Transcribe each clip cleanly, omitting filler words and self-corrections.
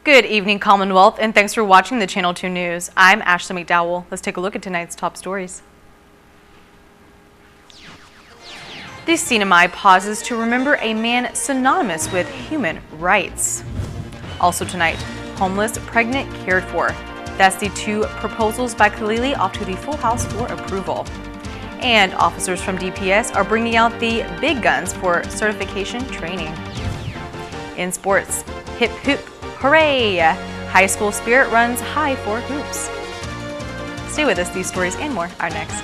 Good evening, Commonwealth, and thanks for watching the Channel 2 News. I'm Ashley McDowell. Let's take a look at tonight's top stories. The CNMI pauses to remember a man synonymous with human rights. Also tonight, homeless, pregnant, cared for. That's the two proposals by Kalili off to the full House for approval. And officers from DPS are bringing out the big guns for certification training. In sports, hip hoop, hooray! High school spirit runs high for hoops. Stay with us, these stories and more are next.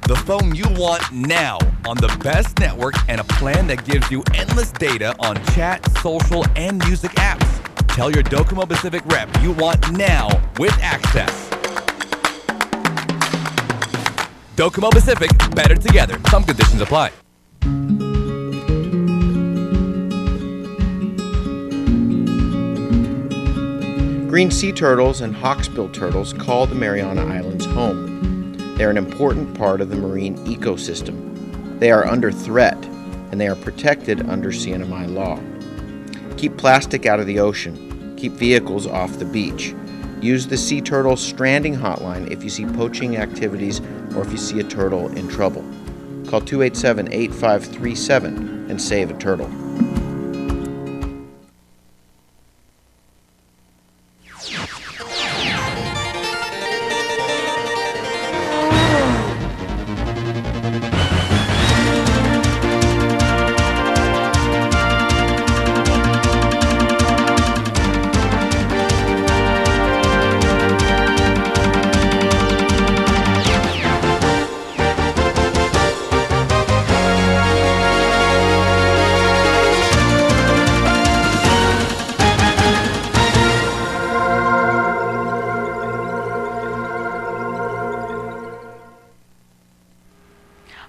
The phone you want now on the best network and a plan that gives you endless data on chat, social, and music apps. Tell your DoCoMo Pacific rep you want now with access. DoCoMo Pacific, better together. Some conditions apply. Green sea turtles and hawksbill turtles call the Mariana Islands home. They are an important part of the marine ecosystem. They are under threat, and they are protected under CNMI law. Keep plastic out of the ocean. Keep vehicles off the beach. Use the Sea Turtle Stranding Hotline if you see poaching activities or if you see a turtle in trouble. Call 287-8537 and save a turtle.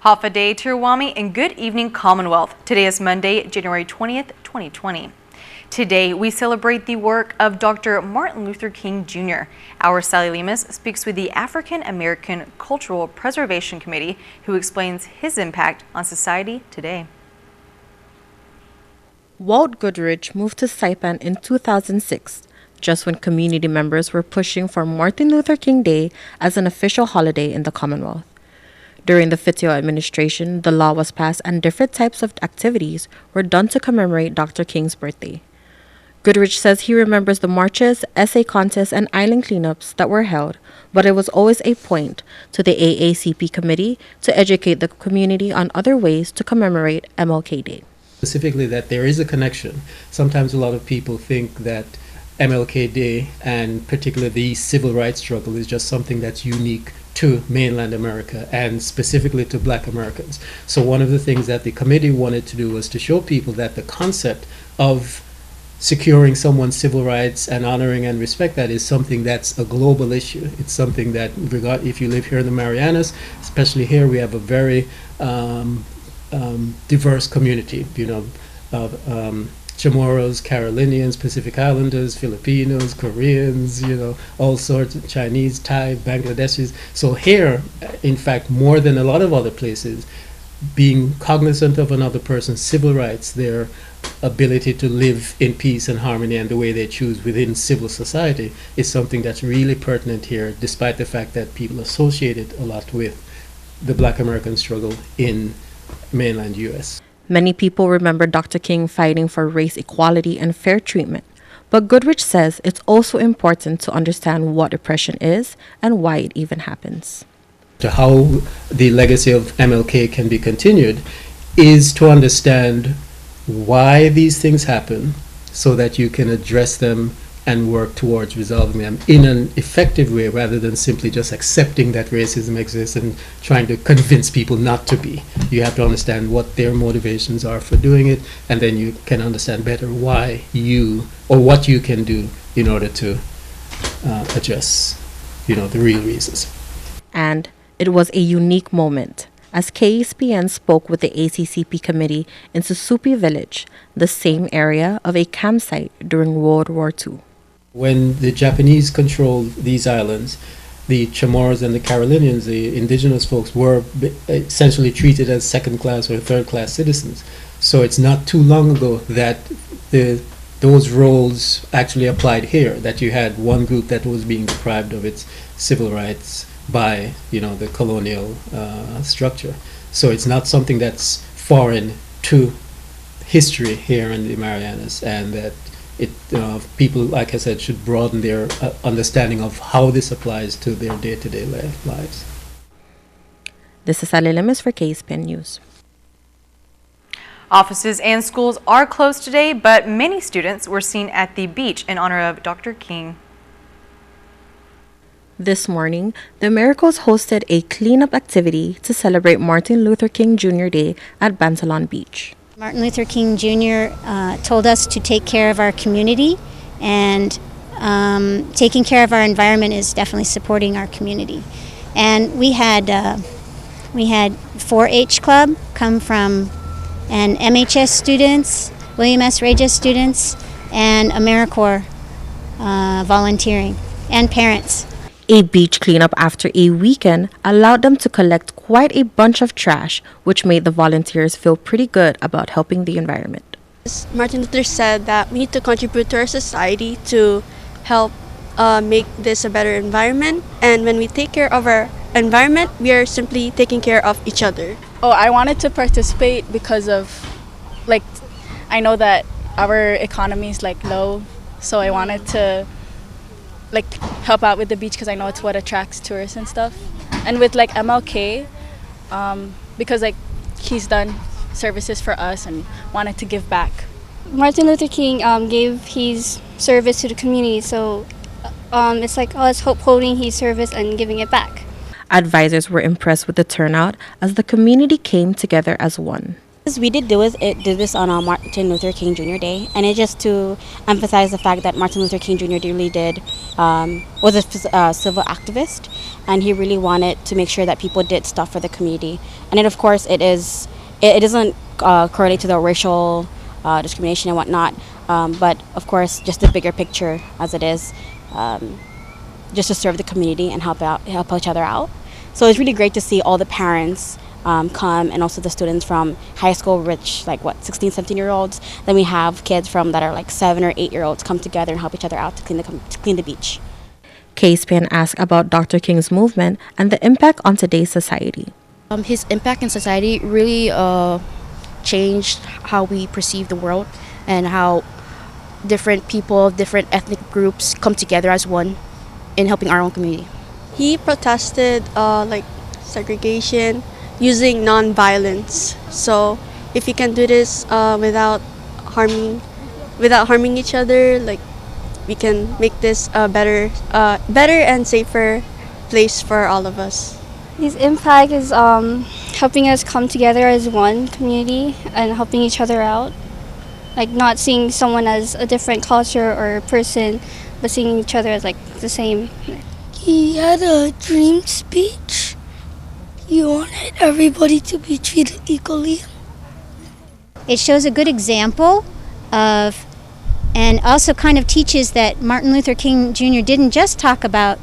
Hafa Day Tirawami and good evening, Commonwealth. Today is Monday, January 20th, 2020. Today, we celebrate the work of Dr. Martin Luther King Jr. Our Sally Lemus speaks with the African American Cultural Preservation Committee, who explains his impact on society today. Walt Goodrich moved to Saipan in 2006, just when community members were pushing for Martin Luther King Day as an official holiday in the Commonwealth. During the Fitzgerald administration, the law was passed and different types of activities were done to commemorate Dr. King's birthday. Goodrich says he remembers the marches, essay contests, and island cleanups that were held, but it was always a point to the AACP committee to educate the community on other ways to commemorate MLK Day. Specifically that there is a connection. Sometimes a lot of people think that MLK Day and particularly the civil rights struggle is just something that's unique to mainland America and specifically to Black Americans. So one of the things that the committee wanted to do was to show people that the concept of securing someone's civil rights and honoring and respect that is something that's a global issue. It's something that, if you live here in the Marianas, especially here, we have a very diverse community, of Chamorros, Carolinians, Pacific Islanders, Filipinos, Koreans, all sorts of Chinese, Thai, Bangladeshis. So here, in fact, more than a lot of other places, being cognizant of another person's civil rights, their ability to live in peace and harmony and the way they choose within civil society is something that's really pertinent here, despite the fact that people associate it a lot with the Black American struggle in mainland U.S. Many people remember Dr. King fighting for race equality and fair treatment, but Goodrich says it's also important to understand what oppression is and why it even happens. To how the legacy of MLK can be continued is to understand why these things happen so that you can address them and work towards resolving them in an effective way rather than simply just accepting that racism exists and trying to convince people not to be. You have to understand what their motivations are for doing it, and then you can understand better why you, or what you can do in order to address, the real reasons. And it was a unique moment, as KSPN spoke with the ACCP committee in Susupi Village, the same area of a campsite during World War II. When the Japanese controlled these islands, the Chamorros and the Carolinians, the indigenous folks, were essentially treated as second-class or third-class citizens. So it's not too long ago that those roles actually applied here, that you had one group that was being deprived of its civil rights by, the colonial structure. So it's not something that's foreign to history here in the Marianas, and that people, like I said, should broaden their understanding of how this applies to their day-to-day lives. This is Ali Lemus for KSPN News. Offices and schools are closed today, but many students were seen at the beach in honor of Dr. King. This morning, the Americos hosted a cleanup activity to celebrate Martin Luther King Jr. Day at Bantalon Beach. Martin Luther King Jr. Told us to take care of our community, and taking care of our environment is definitely supporting our community. And we had 4-H Club come from, and MHS students, William S. Regis students, and AmeriCorps volunteering, and parents. A beach cleanup after a weekend allowed them to collect quite a bunch of trash, which made the volunteers feel pretty good about helping the environment. Martin Luther said that we need to contribute to our society to help make this a better environment. And when we take care of our environment, we are simply taking care of each other. Oh, I wanted to participate because of, I know that our economy is low, so I wanted to help out with the beach because I know it's what attracts tourists and stuff. And with MLK, because he's done services for us and wanted to give back. Martin Luther King gave his service to the community, so it's us holding his service and giving it back. Advisors were impressed with the turnout as the community came together as one. We did this on Martin Luther King Jr. Day, and it's just to emphasize the fact that Martin Luther King Jr. really was a civil activist, and he really wanted to make sure that people did stuff for the community. And then, of course, it doesn't correlate to the racial discrimination and whatnot, but of course, just the bigger picture as it is, just to serve the community and help each other out. So it's really great to see all the parents come, and also the students from high school, 16, 17-year-olds. Then we have kids that are 7 or 8-year-olds come together and help each other out to clean the beach. KSPN asked about Dr. King's movement and the impact on today's society. His impact in society really changed how we perceive the world and how different people, different ethnic groups come together as one in helping our own community. He protested segregation using non-violence. So if you can do this without harming each other, we can make this a better and safer place for all of us. His impact is helping us come together as one community and helping each other out. Not seeing someone as a different culture or person, but seeing each other as the same. He had a dream speech. He wanted everybody to be treated equally. It shows a good example of, and also kind of teaches that Martin Luther King Jr. didn't just talk about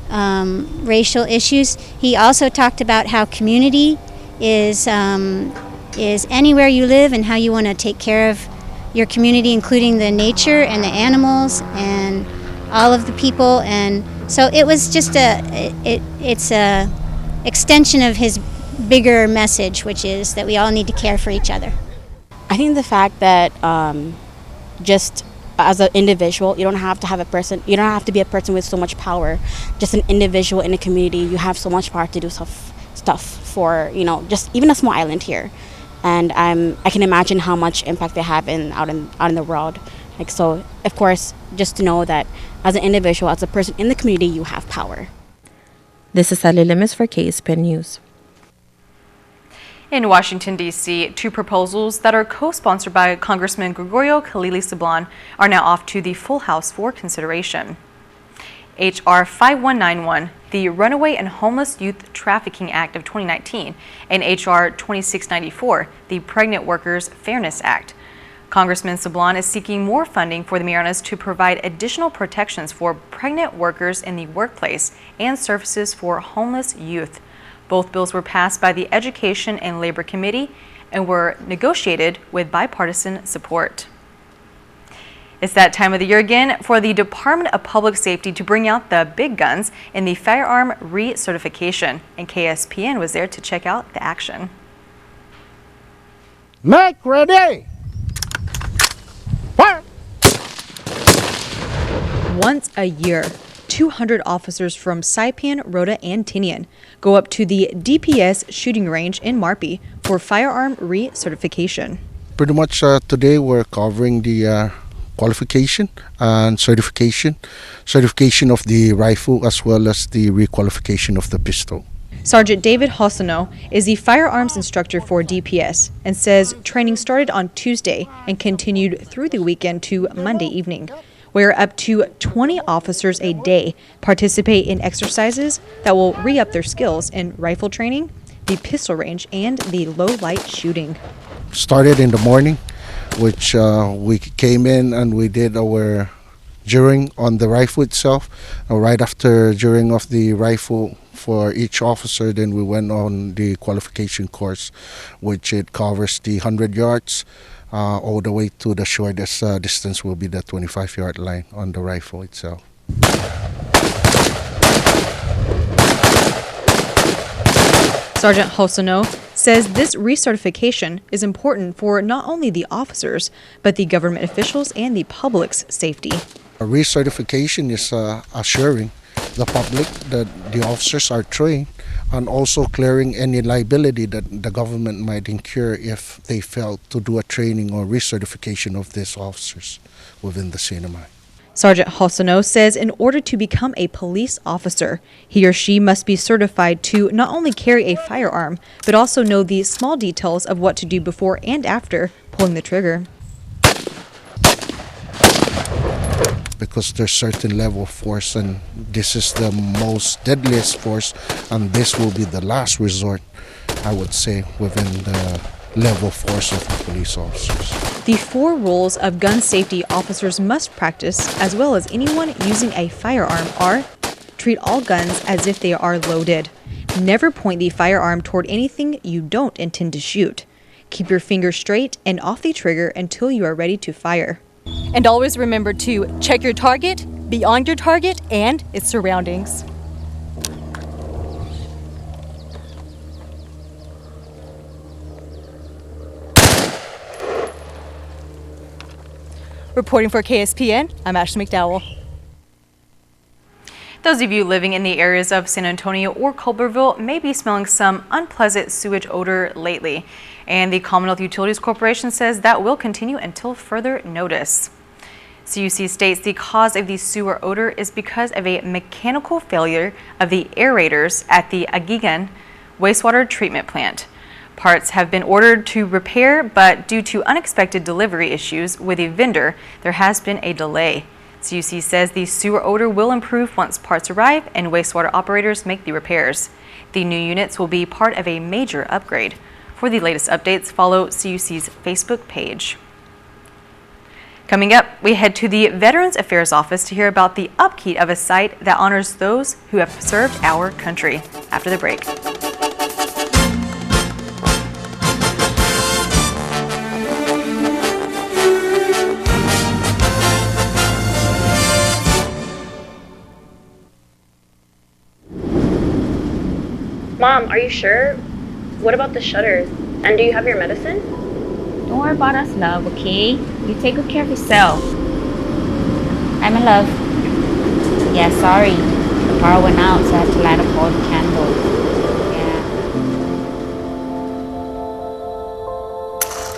racial issues. He also talked about how community is anywhere you live, and how you want to take care of your community, including the nature and the animals and all of the people. And so it was just it's a extension of his bigger message, which is that we all need to care for each other. I think the fact that just as an individual, you don't have to be a person with so much power. Just an individual in a community, you have so much power to do stuff for, just even a small island here. And I can imagine how much impact they have out in the world. So, of course, just to know that as an individual, as a person in the community, you have power. This is Ali Lemus for KSPN News. In Washington, D.C., 2 proposals that are co-sponsored by Congressman Gregorio Khalili Sablan are now off to the full House for consideration. H.R. 5191, the Runaway and Homeless Youth Trafficking Act of 2019, and H.R. 2694, the Pregnant Workers Fairness Act. Congressman Sablan is seeking more funding for the Marianas to provide additional protections for pregnant workers in the workplace and services for homeless youth. Both bills were passed by the Education and Labor Committee and were negotiated with bipartisan support. It's that time of the year again for the Department of Public Safety to bring out the big guns in the Firearm Recertification, and KSPN was there to check out the action. Make ready! Fire! Once a year, 200 officers from Saipan, Rota, and Tinian go up to the DPS shooting range in Marpi for firearm recertification. Pretty much today we're covering the qualification and certification of the rifle as well as the requalification of the pistol. Sergeant David Hossano is the firearms instructor for DPS and says training started on Tuesday and continued through the weekend to Monday evening, where up to 20 officers a day participate in exercises that will re-up their skills in rifle training, the pistol range, and the low-light shooting. Started in the morning, which we came in and we did our juring on the rifle itself. Right after juring of the rifle for each officer, then we went on the qualification course, which it covers the 100 yards all the way to the shortest distance will be the 25-yard line on the rifle itself. Sergeant Hossano says this recertification is important for not only the officers, but the government officials and the public's safety. A recertification is assuring the public that the officers are trained and also clearing any liability that the government might incur if they fail to do a training or recertification of these officers within the CNMI. Sergeant Hossano says in order to become a police officer, he or she must be certified to not only carry a firearm, but also know the small details of what to do before and after pulling the trigger. Because there's certain level of force, and this is the most deadliest force, and this will be the last resort, I would say, within the level of force of the police officers. The 4 rules of gun safety officers must practice, as well as anyone using a firearm, are: treat all guns as if they are loaded. Never point the firearm toward anything you don't intend to shoot. Keep your finger straight and off the trigger until you are ready to fire. And always remember to check your target, beyond your target, and its surroundings. Reporting for KSPN, I'm Ashley McDowell. Those of you living in the areas of San Antonio or Culberville may be smelling some unpleasant sewage odor lately, and the Commonwealth Utilities Corporation says that will continue until further notice. CUC states the cause of the sewer odor is because of a mechanical failure of the aerators at the Agigan wastewater treatment plant. Parts have been ordered to repair, but due to unexpected delivery issues with a vendor, there has been a delay. CUC says the sewer odor will improve once parts arrive and wastewater operators make the repairs. The new units will be part of a major upgrade. For the latest updates, follow CUC's Facebook page. Coming up, we head to the Veterans Affairs Office to hear about the upkeep of a site that honors those who have served our country. After the break. Mom, are you sure? What about the shutters? And do you have your medicine? Don't worry about us, love, okay? You take good care of yourself. I'm in love. Yeah, sorry. The power went out, so I had to light up all the candles.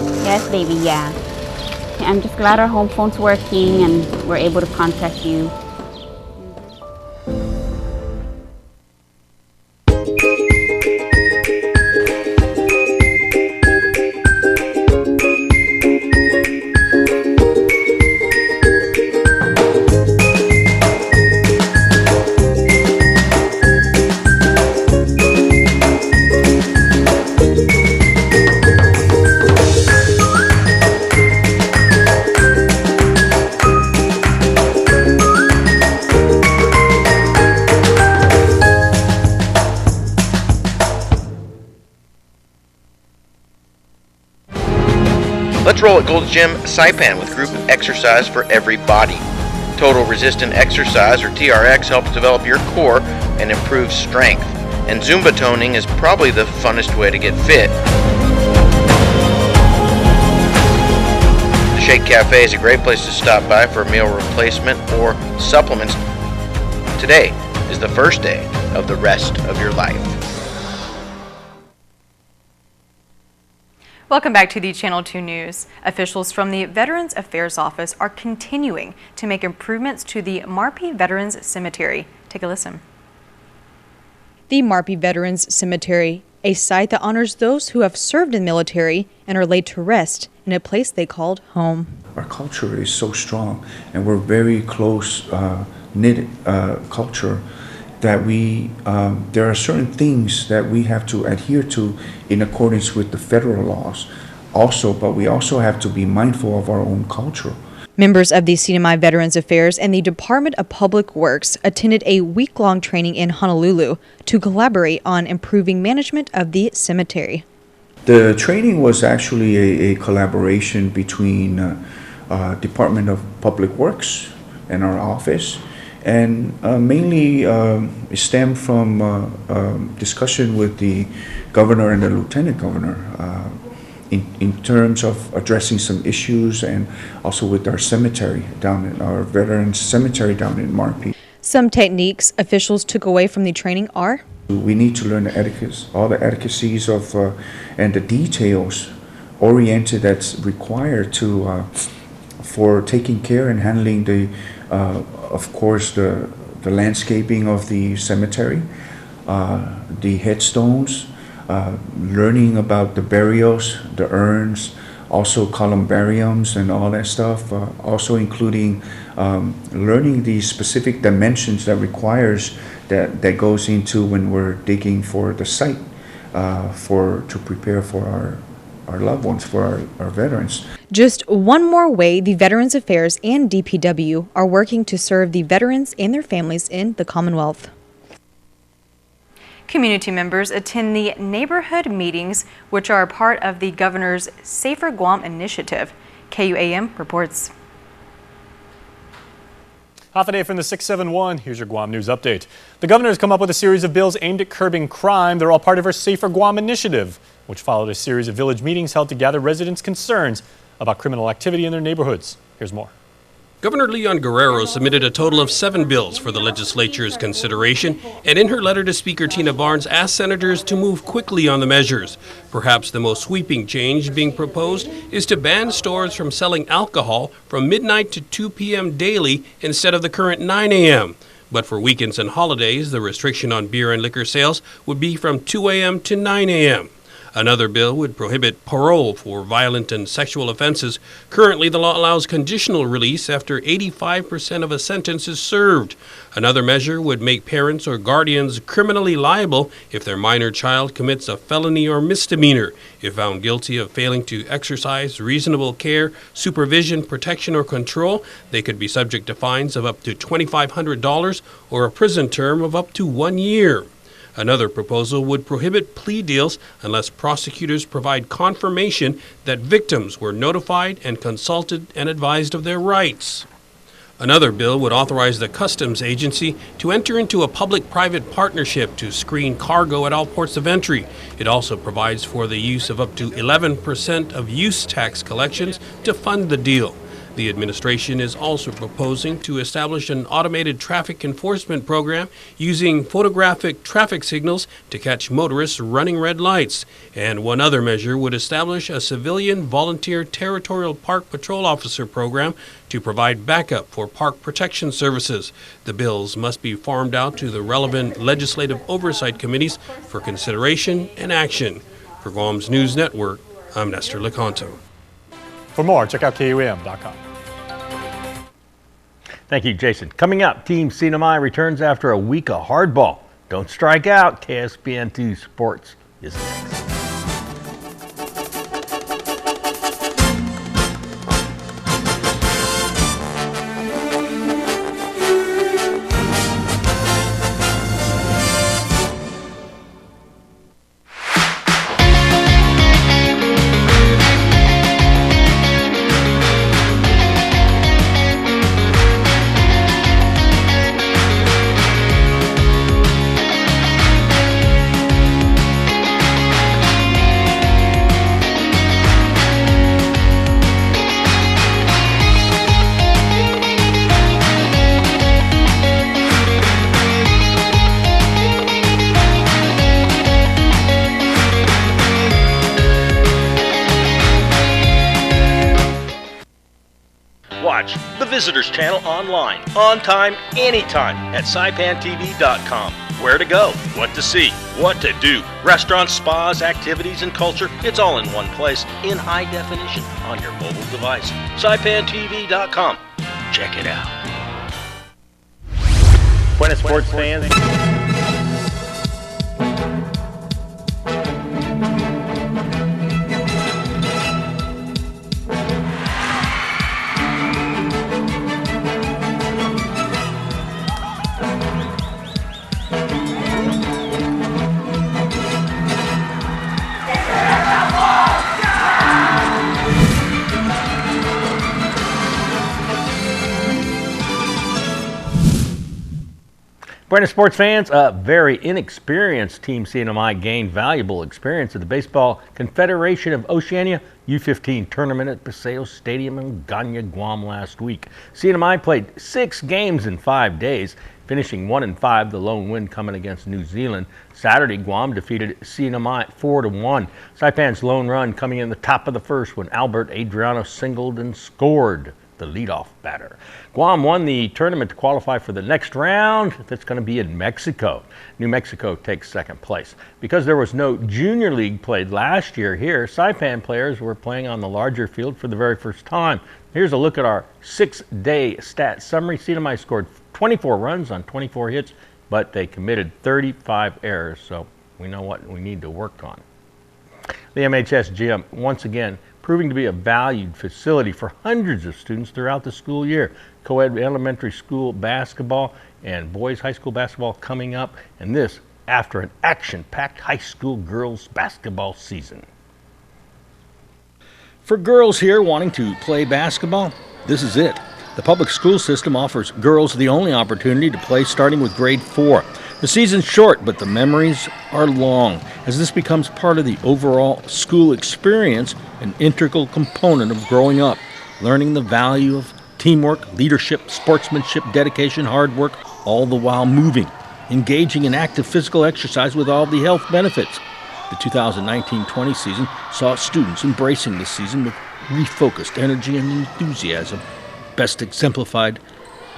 Yeah. Yes, baby, yeah. I'm just glad our home phone's working and we're able to contact you. Let's roll at Gold's Gym Saipan with group exercise for every body. Total Resistant Exercise, or TRX, helps develop your core and improve strength. And Zumba toning is probably the funnest way to get fit. The Shake Cafe is a great place to stop by for a meal replacement or supplements. Today is the first day of the rest of your life. Welcome back to the Channel 2 News. Officials from the Veterans Affairs Office are continuing to make improvements to the Marpi Veterans Cemetery. Take a listen. The Marpi Veterans Cemetery, a site that honors those who have served in the military and are laid to rest in a place they called home. Our culture is so strong, and we're very close knit culture that there are certain things that we have to adhere to in accordance with the federal laws also, but we also have to be mindful of our own culture. Members of the CNMI Veterans Affairs and the Department of Public Works attended a week-long training in Honolulu to collaborate on improving management of the cemetery. The training was actually a collaboration between Department of Public Works and our office, and mainly stemmed from discussion with the governor and the lieutenant governor in terms of addressing some issues, and also with our cemetery our veterans cemetery down in Marpi. Some techniques officials took away from the training are: we need to learn the etiquettes, all the etiquettes of and the details oriented that's required to for taking care and handling the of course the landscaping of the cemetery, the headstones, learning about the burials, the urns, also columbariums and all that stuff, also including learning the specific dimensions that that goes into when we're digging for the site to prepare for our loved ones, for our veterans. Just one more way the Veterans Affairs and DPW are working to serve the veterans and their families in the Commonwealth. Community members attend the neighborhood meetings, which are a part of the governor's Safer Guam initiative. KUAM reports. Half a day from the 671, here's your Guam News Update. The governor has come up with a series of bills aimed at curbing crime. They're all part of her Safer Guam initiative, which followed a series of village meetings held to gather residents' concerns about criminal activity in their neighborhoods. Here's more. Governor Leon Guerrero submitted a total of 7 bills for the legislature's consideration, and in her letter to Speaker Tina Barnes asked senators to move quickly on the measures. Perhaps the most sweeping change being proposed is to ban stores from selling alcohol from midnight to 2 p.m. daily instead of the current 9 a.m. But for weekends and holidays, the restriction on beer and liquor sales would be from 2 a.m. to 9 a.m. Another bill would prohibit parole for violent and sexual offenses. Currently, the law allows conditional release after 85% of a sentence is served. Another measure would make parents or guardians criminally liable if their minor child commits a felony or misdemeanor. If found guilty of failing to exercise reasonable care, supervision, protection, or control, they could be subject to fines of up to $2,500 or a prison term of up to 1 year. Another proposal would prohibit plea deals unless prosecutors provide confirmation that victims were notified and consulted and advised of their rights. Another bill would authorize the Customs Agency to enter into a public-private partnership to screen cargo at all ports of entry. It also provides for the use of up to 11% of use tax collections to fund the deal. The administration is also proposing to establish an automated traffic enforcement program using photographic traffic signals to catch motorists running red lights. And one other measure would establish a civilian volunteer territorial park patrol officer program to provide backup for park protection services. The bills must be farmed out to the relevant legislative oversight committees for consideration and action. For Guam's News Network, I'm Nestor Lecanto. For more, check out KUAM.com. Thank you, Jason. Coming up, Team CNMI returns after a week of hardball. Don't strike out. KSPN2 Sports is next. watch the Visitors Channel online, on time, anytime at SaipanTV.com. Where to go, what to see, what to do. Restaurants, spas, activities, and culture. It's all in one place, in high definition, on your mobile device. SaipanTV.com. Check it out. Buenas sports fans. Buenas sports fans, a very inexperienced Team CNMI gained valuable experience at the Baseball Confederation of Oceania U15 tournament at Paseo Stadium in Ganya, Guam last week. CNMI played 6 games in 5 days, finishing 1-5, the lone win coming against New Zealand. Saturday, Guam defeated CNMI 4-1. Saipan's lone run coming in the top of the first when Albert Adriano singled and scored, the leadoff batter. Guam won the tournament to qualify for the next round that's going to be in Mexico. New Mexico takes second place. Because there was no junior league played last year here, Saipan players were playing on the larger field for the very first time. Here's a look at our 6-day stat summary. CNMI scored 24 runs on 24 hits, but they committed 35 errors, so we know what we need to work on. The MHS gym, once again, proving to be a valued facility for hundreds of students throughout the school year. Co-ed elementary school basketball and boys high school basketball coming up, and this after an action-packed high school girls basketball season. For girls here wanting to play basketball, this is it. The public school system offers girls the only opportunity to play starting with grade 4. The season's short, but the memories are long, as this becomes part of the overall school experience, an integral component of growing up, learning the value of teamwork, leadership, sportsmanship, dedication, hard work, all the while moving, engaging in active physical exercise with all the health benefits. The 2019-20 season saw students embracing the season with refocused energy and enthusiasm, best exemplified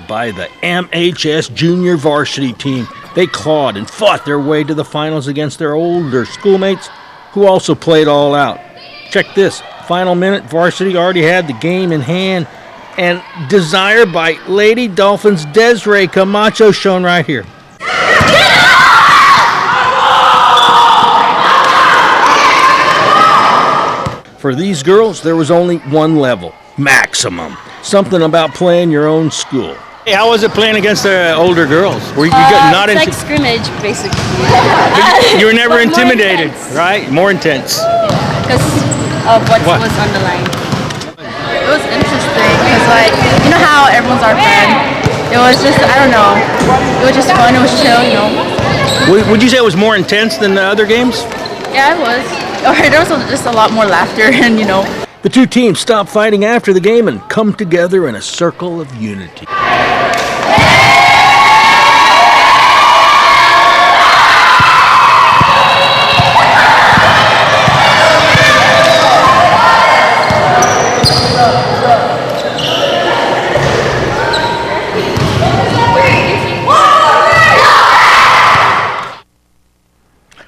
by the MHS junior varsity team. They clawed and fought their way to the finals against their older schoolmates who also played all out. Check this, final minute varsity already had the game in hand, and desire by Lady Dolphins Desiree Camacho shown right here. For these girls, there was only one level, maximum. Something about playing your own school. Hey, how was it playing against the older girls? Were you not it's like scrimmage, basically. You were never intimidated, right? More intense. Because of what was on the line. It was interesting because, like, you know how everyone's our fan? It was just, I don't know, it was just fun, it was chill, you know. Would you say it was more intense than the other games? Yeah, it was. Or there was just a lot more laughter and, you know. The two teams stop fighting after the game and come together in a circle of unity.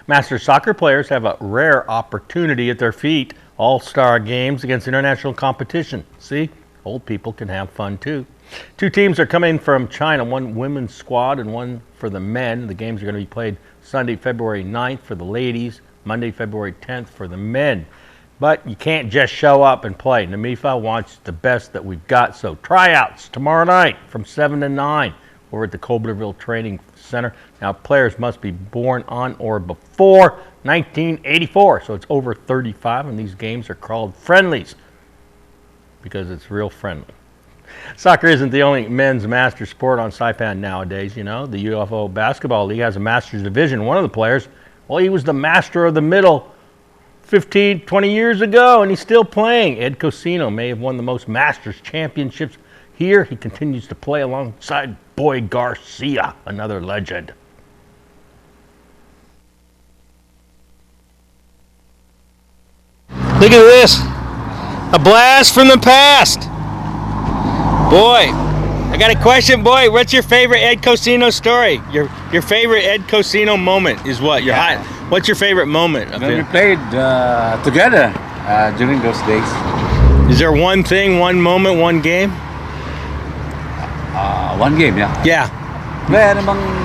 Masters soccer players have a rare opportunity at their feet. All-star games against international competition. See, old people can have fun too. Two teams are coming from China, one women's squad and one for the men. The games are going to be played Sunday, February 9th for the ladies, Monday, February 10th for the men. But you can't just show up and play. NAMIFA wants the best that we've got, so tryouts tomorrow night from 7 to 9 over at the Coblerville Training Center. Now, players must be born on or before 1984, so it's over 35, and these games are called friendlies because it's real friendly. Soccer isn't the only men's master sport on Saipan nowadays, you know. The UFO Basketball League has a master's division. One of the players, well, he was the master of the middle 15, 20 years ago, and he's still playing. Ed Cosino may have won the most masters championships here. He continues to play alongside Boy Garcia, another legend. Look at this, a blast from the past. Boy, I got a question, boy. What's your favorite Ed Cosino story? Your favorite Ed Cosino moment is what? What's your favorite moment of When we it? played together during those days. Is there one thing, one moment, one game? One game, yeah. Yeah. Wala namang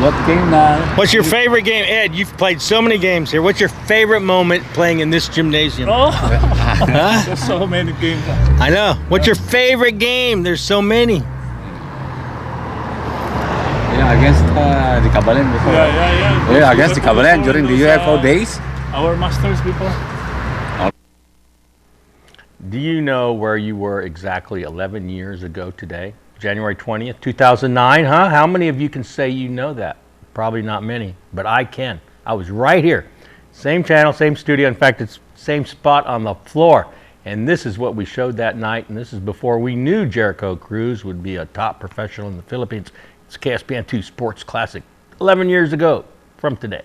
what game na. What's your favorite game? Ed, you've played so many games here. What's your favorite moment playing in this gymnasium? Oh, Huh? there's so many games. I know. What's your favorite game? There's so many. Yeah, against the Kabalen before. Yeah, against the Kabalen during the UFO days. Our masters before. Do you know where you were exactly 11 years ago today? January 20th, 2009, huh? How many of you can say you know that? Probably not many, but I can. I was right here. Same channel, same studio. In fact, it's same spot on the floor. And this is what we showed that night, and this is before we knew Jericho Cruz would be a top professional in the Philippines. It's KSPN2 Sports Classic, 11 years ago from today.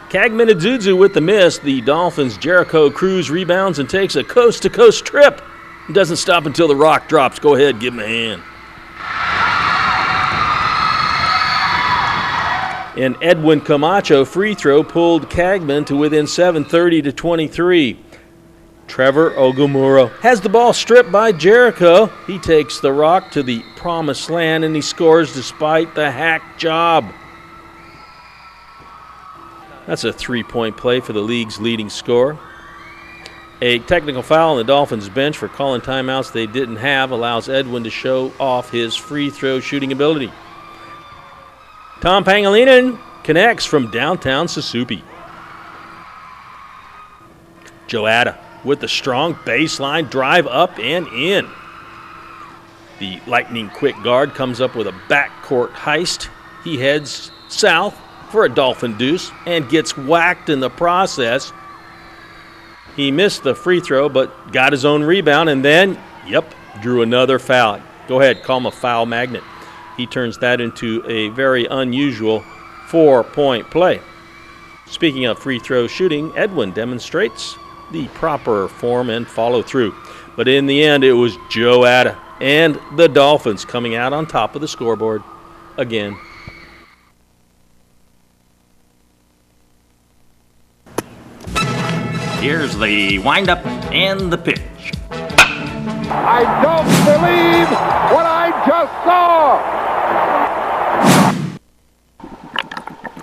Kagman Adzudzu with the miss. The Dolphins' Jericho Cruz rebounds and takes a coast-to-coast trip. Doesn't stop until the rock drops. Go ahead, give him a hand. And Edwin Camacho free throw pulled Kagman to within 7, 30-23. Trevor Ogumuro has the ball stripped by Jericho. He takes the rock to the promised land and he scores despite the hack job. That's a three-point play for the league's leading scorer. A technical foul on the Dolphins bench for calling timeouts they didn't have allows Edwin to show off his free throw shooting ability. Tom Pangilinan connects from downtown Susupi. Joada with the strong baseline drive up and in. The lightning quick guard comes up with a backcourt heist. He heads south for a Dolphin deuce and gets whacked in the process. He missed the free throw but got his own rebound and then, drew another foul. Go ahead, call him a foul magnet. He turns that into a very unusual 4-point play. Speaking of free throw shooting, Edwin demonstrates the proper form and follow through. But in the end, it was Joada and the Dolphins coming out on top of the scoreboard again. Here's the windup and the pitch. I don't believe what I just saw!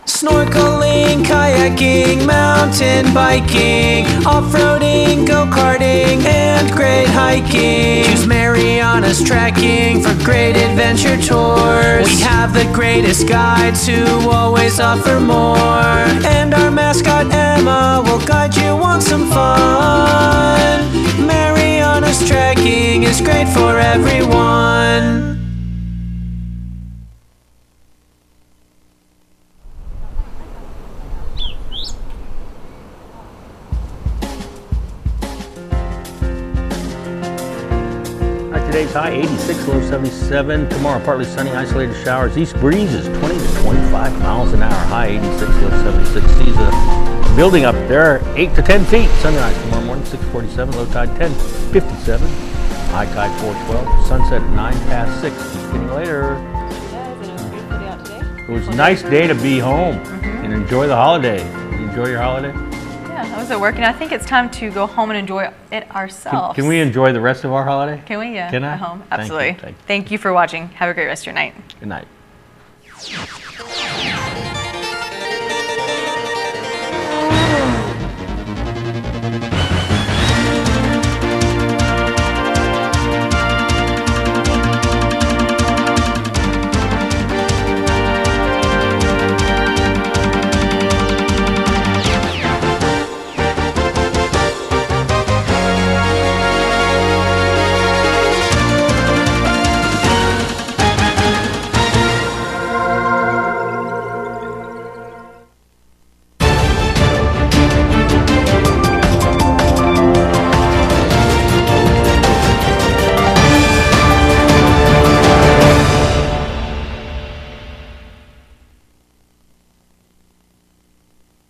Snorkeling, kayaking, mountain biking, off-roading, go-karting, and great hiking. Choose Marianas Tracking for great adventure tours. We have the greatest guides who always offer more. And our mascot Emma will guide you on some fun. Marianas Tracking is great for everyone. Today's high 86, low 77. Tomorrow, partly sunny, isolated showers. East breezes 20 to 25 miles an hour. High 86, low 76. Sees a building up there, 8 to 10 feet. Sunrise tomorrow morning, 6:47. Low tide 10:57. High tide 4:12. Sunset 9 past 6. Just getting later. It was a nice day to be home and enjoy the holiday. Did you enjoy your holiday? Yeah, I was at work, and I think it's time to go home and enjoy it ourselves. Can we enjoy the rest of our holiday? Can we? Yeah. Can I? At home. Thank you, Absolutely. Thank you for watching. Have a great rest of your night. Good night.